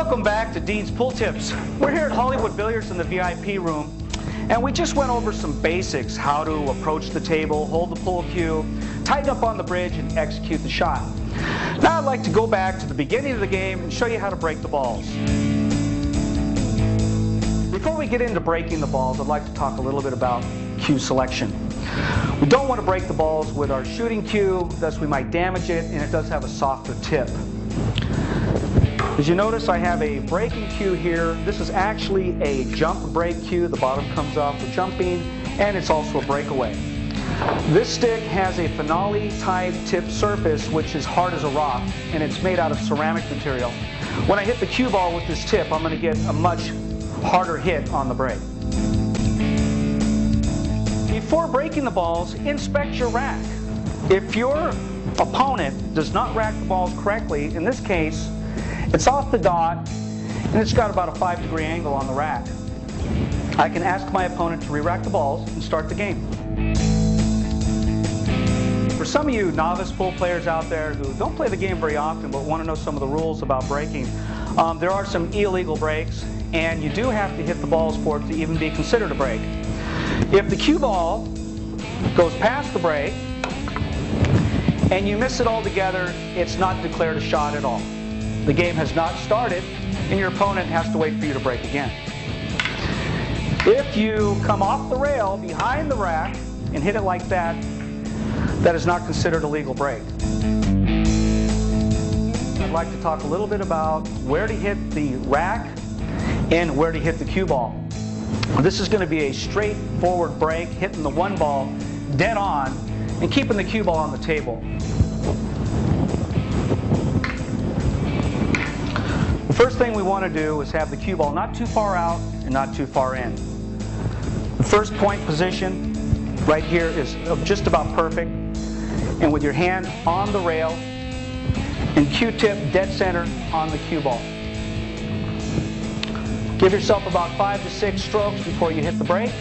Welcome back to Dean's Pool Tips. We're here at Hollywood Billiards in the VIP room, and we just went over some basics: how to approach the table, hold the pool cue, tighten up on the bridge, and execute the shot. Now I'd like to go back to the beginning of the game and show you how to break the balls. Before we get into breaking the balls, I'd like to talk a little bit about cue selection. We don't want to break the balls with our shooting cue, thus we might damage it, and it does have a softer tip. As you notice, I have a breaking cue here. This is actually a jump break cue. The bottom comes off for jumping, and it's also a breakaway. This stick has a phenol type tip surface, which is hard as a rock, and it's made out of ceramic material. When I hit the cue ball with this tip, I'm going to get a much harder hit on the break. Before breaking the balls, inspect your rack. If your opponent does not rack the balls correctly, in this case, it's off the dot and it's got about a 5-degree angle on the rack, I can ask my opponent to re-rack the balls and start the game. For some of you novice pool players out there who don't play the game very often but want to know some of the rules about breaking, there are some illegal breaks, and you do have to hit the balls for it to even be considered a break. If the cue ball goes past the break and you miss it altogether, it's not declared a shot at all. The game has not started, and your opponent has to wait for you to break again. If you come off the rail behind the rack and hit it like that, that is not considered a legal break. I'd like to talk a little bit about where to hit the rack and where to hit the cue ball. This is going to be a straightforward break, hitting the one ball dead on and keeping the cue ball on the table. The first thing we want to do is have the cue ball not too far out and not too far in. The first point position right here is just about perfect, and with your hand on the rail and Q-tip dead center on the cue ball. Give yourself about 5 to 6 strokes before you hit the break.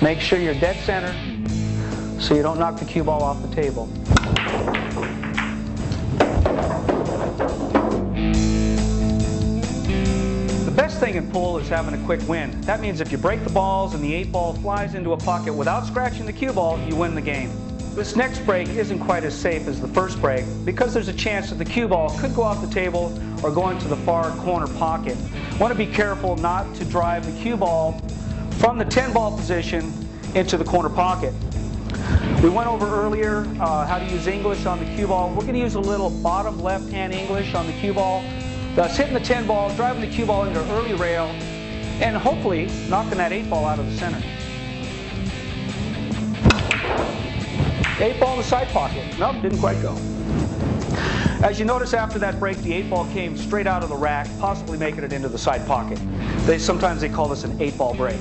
Make sure you're dead center so you don't knock the cue ball off the table. The best thing in pool is having a quick win. That means if you break the balls and the 8-ball flies into a pocket without scratching the cue ball, you win the game. This next break isn't quite as safe as the first break because there's a chance that the cue ball could go off the table or go into the far corner pocket. Want to be careful not to drive the cue ball from the 10-ball position into the corner pocket. We went over earlier how to use English on the cue ball. We're going to use a little bottom left-hand English on the cue ball, thus hitting the 10-ball, driving the cue ball into an early rail, and hopefully knocking that 8-ball out of the center. 8-ball in the side pocket. Nope, didn't quite go. As you notice, after that break, the 8-ball came straight out of the rack, possibly making it into the side pocket. Sometimes they call this an 8-ball break.